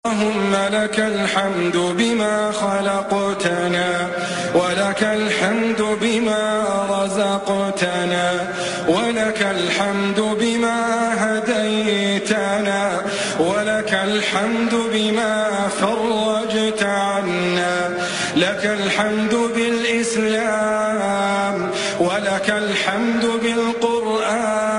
اللهم لك الحمد بما خلقتنا، ولك الحمد بما رزقتنا، ولك الحمد بما هديتنا، ولك الحمد بما فرجت عنا، لك الحمد بالإسلام، ولك الحمد بالقرآن،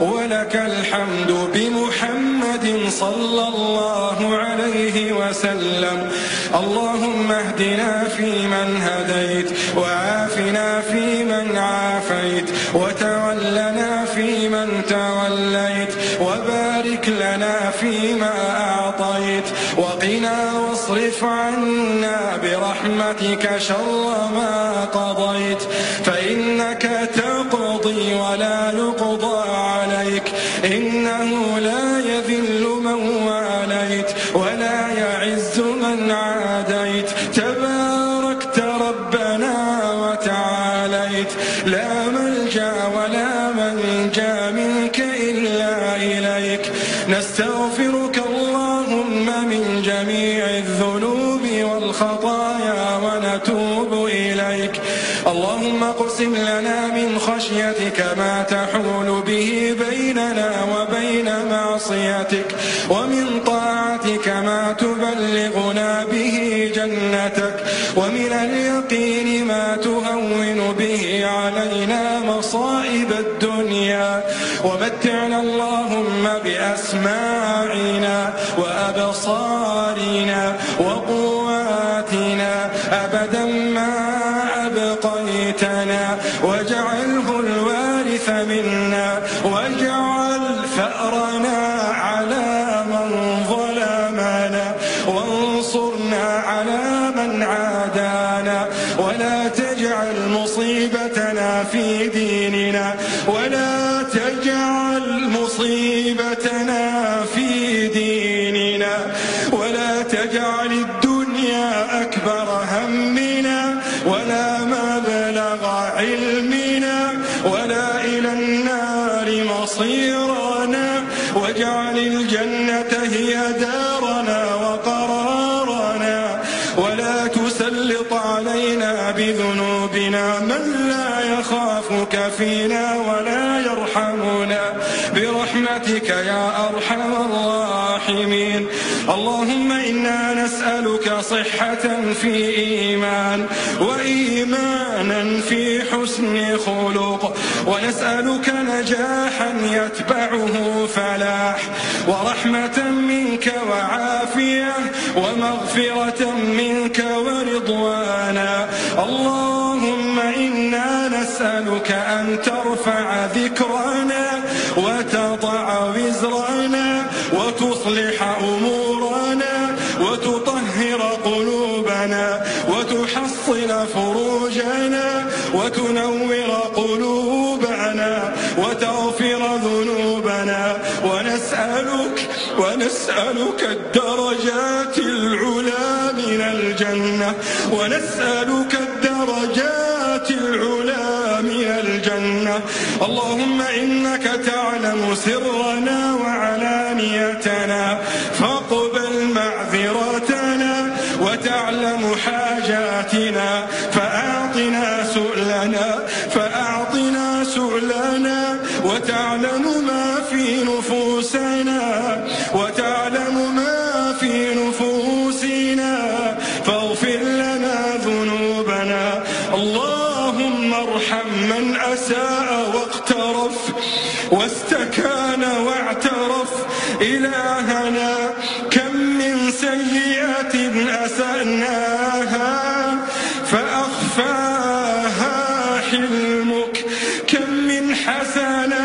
ولك الحمد بمحمد صلى الله عليه وسلم. اللهم اهدنا فيمن هديت، وعافنا فيمن عافيت، وتولنا فيمن توليت، وبارك لنا فيما أعطيت، وقنا واصرف عنا برحمتك شر ما قضيت، فإنك تقضي ولا يقضى عليك، إنه لا يذل من واليت ولا يعز من عاديت، تباركت ربنا وتعاليت، لا ملجأ ولا منجا منك إلا إليك. نستغفرك اللهم من جميع الذنوب والخطايا ونتوب إليك. اللهم اقسم لنا من خشيتك ما تحول به بيننا وبين معصيتك، ومن طاعتك ما تبلغنا به جنتك، ومن اليقين ما تهون به علينا مصائب الدنيا، ومتعنا اللهم بأسماعنا وأبصارنا وقواتنا أبدا ما أبقيتنا، واجعله الوارث منا، واجعل ثأرنا على من ظلمنا، وانصرنا على من عادانا، ولا تجعل مصيبتنا في ديننا، ولا تجعل مصيبتنا في ديننا، ولا تجعل الدنيا أكبر همنا، ولا مبلغ علمنا، ولا إلى النار مصيرنا، واجعل الجنة هي دارنا وقرارنا، ولا تسلط علينا بذنوبنا من لا يخافك فينا ولا يرحمنا، برحمتك يا أرحم الراحمين. اللهم إنا نسألك صحة في إيمان، وإيمانا في حسن خلق، ونسألك نجاحا يتبعه فلاح، ورحمة منك وعافية، ومغفرة منك ورضوانا. اللهم إنا نسألك أن ترفع ذكرنا، وتضع وزرنا، وتصلح أمورنا، وتطهر قلوبنا، وتحصن فروجنا، وتنور قلوبنا، وتغفر ذنوبنا، ونسألك الدرجات العلى من الجنة، ونسألك الدرجات العلى من الجنة. اللهم إنك تعلم سرنا وعلانيتنا، فاقبل معذرتنا، وتعلم حاجاتنا، فأعطنا سؤلنا، وتعلم ما في نفوسنا، فاغفر لنا ذنوبنا. اللهم ارحم من أساء واقترف، واستكان واعترف. إلهنا كم من سيئة أسأناها فأخفاها حلمك، كم من حسنات